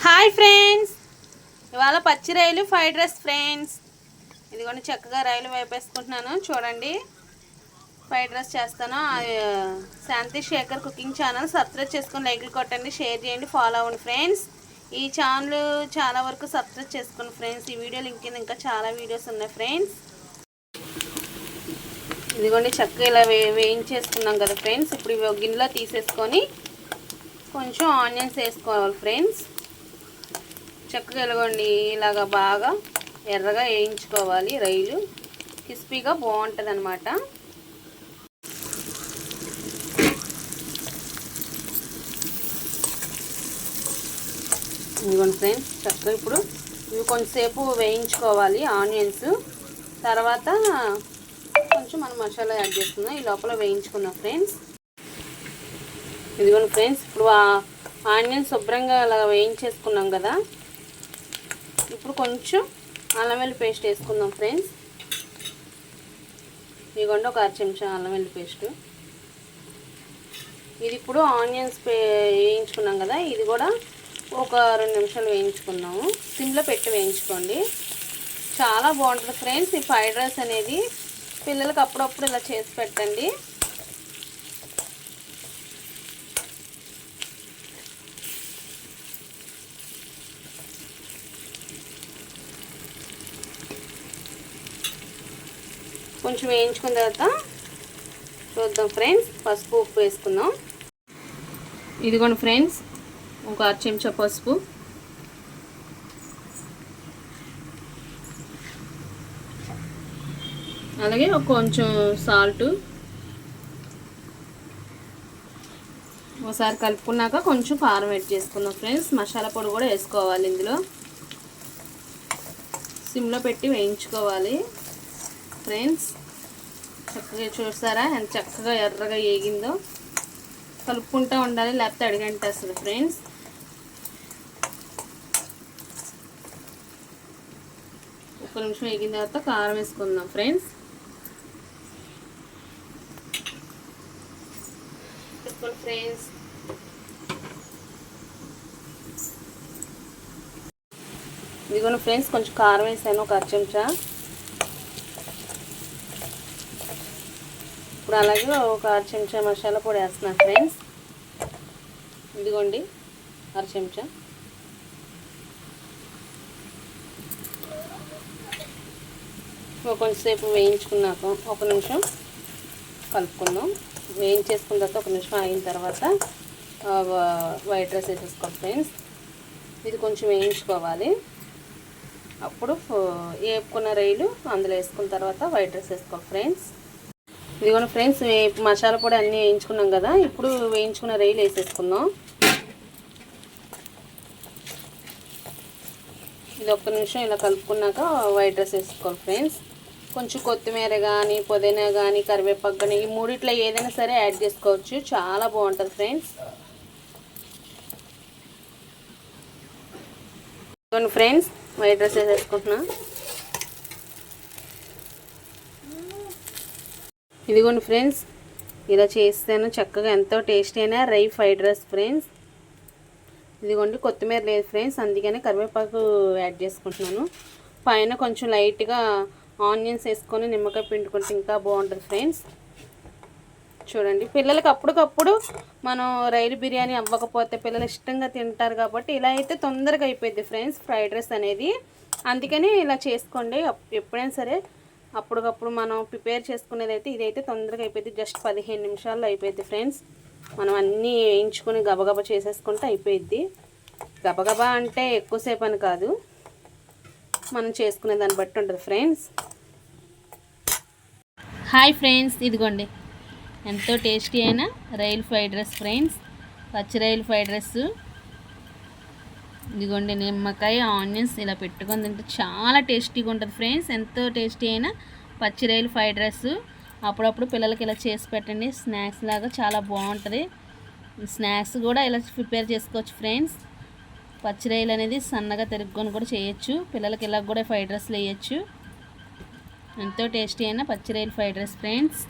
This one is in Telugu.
హాయ్ ఫ్రెండ్స్, ఇవాళ పచ్చి రైలు ఫ్రైడ్ రైస్ ఫ్రెండ్స్. ఇదిగోండి చక్కగా రైలు వేపేసుకుంటున్నాను. చూడండి, ఫ్రైడ్ రైస్ చేస్తాను. శాంతి శేఖర్ కుకింగ్ ఛానల్ సబ్స్క్రైబ్ చేసుకొని లైక్లు కొట్టండి, షేర్ చేయండి, ఫాలో అవ్వండి ఫ్రెండ్స్. ఈ ఛానల్ చాలా వరకు సబ్స్క్రైబ్ చేసుకోండి ఫ్రెండ్స్. ఈ వీడియో లింక్ కింద ఇంకా చాలా వీడియోస్ ఉన్నాయి ఫ్రెండ్స్. ఇదిగోండి చక్కగా ఇలా వేయించేసుకున్నాం కదా ఫ్రెండ్స్. ఇప్పుడు ఇవి గిన్నెలో తీసేసుకొని కొంచెం ఆనియన్స్ వేసుకోవాలి ఫ్రెండ్స్. చక్కగా ఇలాగోండి ఇలాగ బాగా ఎర్రగా వేయించుకోవాలి. రైలు క్రిస్పీగా బాగుంటుంది అన్నమాట. ఇదిగోండి ఫ్రెండ్స్, చక్కగా ఇప్పుడు ఇవి కొంచెంసేపు వేయించుకోవాలి ఆనియన్స్. తర్వాత కొంచెం మనం మసాలా యాడ్ చేసుకుందాం. ఈ లోపల వేయించుకుందాం ఫ్రెండ్స్. ఇదిగోండి ఫ్రెండ్స్, ఇప్పుడు ఆనియన్స్ శుభ్రంగా అలా వేయించేసుకున్నాం కదా. ఇప్పుడు కొంచెం అల్లం వెల్లుల్లి పేస్ట్ వేసుకుందాం ఫ్రెండ్స్. ఇదిగోండి ఒక 1/2 చెంచా అల్లం వెల్లుల్లి పేస్ట్. ఇది ఇప్పుడు ఆనియన్స్ వేయించుకున్నాం కదా, ఇది కూడా ఒక 2 నిమిషాలు వేయించుకుందాము. సిమ్లో పెట్టి వేయించుకోండి, చాలా బాగుంటుంది ఫ్రెండ్స్. ఈ ఫ్రైడ్ రైస్ అనేది పిల్లలకి అప్పుడప్పుడు ఇలా చేసి పెట్టండి. కొంచెం వేయించుకున్న తర్వాత చూద్దాం ఫ్రెండ్స్. పసుపు ఉప్పు వేసుకుందాం. ఇదిగోండి ఫ్రెండ్స్, ఒక 1/2 చెంచా పసుపు, అలాగే కొంచెం సాల్ట్. ఒకసారి కలుపుకున్నాక కొంచెం కారం యాడ్ చేసుకుందాం ఫ్రెండ్స్. మసాలా పొడి కూడా వేసుకోవాలి ఇందులో. సిమ్లో పెట్టి వేయించుకోవాలి ఫ్రెండ్స్. చక్కగా చూస్తారా ఎంత చక్కగా ఎర్రగా వేగిందో. కలుపుకుంటూ ఉండాలి, లేకపోతే అడిగంటేస్తుంది ఫ్రెండ్స్. ఒక నిమిషం వేగిన తర్వాత కారం వేసుకుందాం ఫ్రెండ్స్. వేసుకోండి ఫ్రెండ్స్. ఇదిగోండి ఫ్రెండ్స్, కొంచెం కారం వేసాను, ఒక 1/2 చెంచా. ఇప్పుడు అలాగే ఒక 1/2 చెంచా మసాలా పొడి వేస్తున్నాను ఫ్రెండ్స్. ఇదిగోండి 1/2 చెంచా. కొంచెంసేపు వేయించుకున్నాక ఒక నిమిషం కలుపుకుందాం. వేయించేసుకున్న తర్వాత ఒక నిమిషం ఆగిన తర్వాత వైట్ రైస్ వేసేసుకోండి ఫ్రెండ్స్. ఇది కొంచెం వేయించుకోవాలి. అప్పుడు వేపుకున్న రైలు అందులో వేసుకున్న తర్వాత వైట్ రైస్ వేసుకోండి ఫ్రెండ్స్. ఇదిగోండి ఫ్రెండ్స్, మసాలా పొడి అన్నీ వేయించుకున్నాం కదా. ఇప్పుడు వేయించుకున్న రైలు వేసేసుకుందాం. ఇది ఒక్క నిమిషం ఇలా కలుపుకున్నాక వైట్ రైస్ వేసుకోవాలి ఫ్రెండ్స్. కొంచెం కొత్తిమీర కానీ, పుదీనా కానీ, కరివేపాకు కానీ, ఈ మూడిట్లో ఏదైనా సరే యాడ్ చేసుకోవచ్చు, చాలా బాగుంటుంది ఫ్రెండ్స్. ఇదిగోండి ఫ్రెండ్స్, వైట్ రైస్ వేసేసుకుంటున్నా. ఇదిగోండి ఫ్రెండ్స్, ఇలా చేస్తాను చక్కగా ఎంతో టేస్టీ అయినా ఫ్రైడ్ రైస్ ఫ్రెండ్స్. ఇదిగోండి కొత్తిమీర లేదు ఫ్రెండ్స్, అందుకని కరివేపాకు యాడ్ చేసుకుంటున్నాను. పైన కొంచెం లైట్గా ఆనియన్స్ వేసుకొని నిమ్మకాయ పిండుకుంటే ఇంకా బాగుంటుంది ఫ్రెండ్స్. చూడండి, పిల్లలకి అప్పటికప్పుడు మనం రైలు బిర్యానీ అవ్వకపోతే పిల్లలు ఇష్టంగా తింటారు కాబట్టి ఇలా అయితే తొందరగా అయిపోయింది ఫ్రెండ్స్ ఫ్రైడ్ రైస్ అనేది. అందుకని ఇలా చేసుకోండి. ఎప్పుడైనా సరే అప్పటికప్పుడు మనం ప్రిపేర్ చేసుకునేది అయితే ఇదైతే తొందరగా అయిపోయింది. జస్ట్ 15 నిమిషాల్లో అయిపోయింది ఫ్రెండ్స్. మనం అన్నీ వేయించుకొని గబగబా చేసేసుకుంటే అయిపోయిద్ది. గబగబా అంటే ఎక్కువసేపు అని కాదు, మనం చేసుకునే దాన్ని బట్టి ఉంటుంది ఫ్రెండ్స్. హాయ్ ఫ్రెండ్స్, ఇదిగోండి ఎంతో టేస్టీ అయిన రైలు ఫ్రైడ్ రైస్ ఫ్రెండ్స్. పచ్చి రైలు ఫ్రైడ్ రైస్. ఇదిగోండి నిమ్మకాయ, ఆనియన్స్ ఇలా పెట్టుకొని తింటే చాలా టేస్టీగా ఉంటుంది ఫ్రెండ్స్. ఎంతో టేస్టీ అయిన పచ్చి రైలు ఫ్రైడ్ రైస్. అప్పుడప్పుడు పిల్లలకి ఇలా చేసి పెట్టండి, స్నాక్స్ లాగా చాలా బాగుంటుంది. స్నాక్స్ కూడా ఇలా ప్రిపేర్ చేసుకోవచ్చు ఫ్రెండ్స్. పచ్చి రైలు అనేది సన్నగా తరుక్కొని కూడా చేయొచ్చు. పిల్లలకి ఇలా కూడా ఫ్రైడ్ రైస్లు వేయచ్చు. ఎంతో టేస్టీ అయిన పచ్చి రైలు ఫ్రైడ్ రైస్ ఫ్రెండ్స్.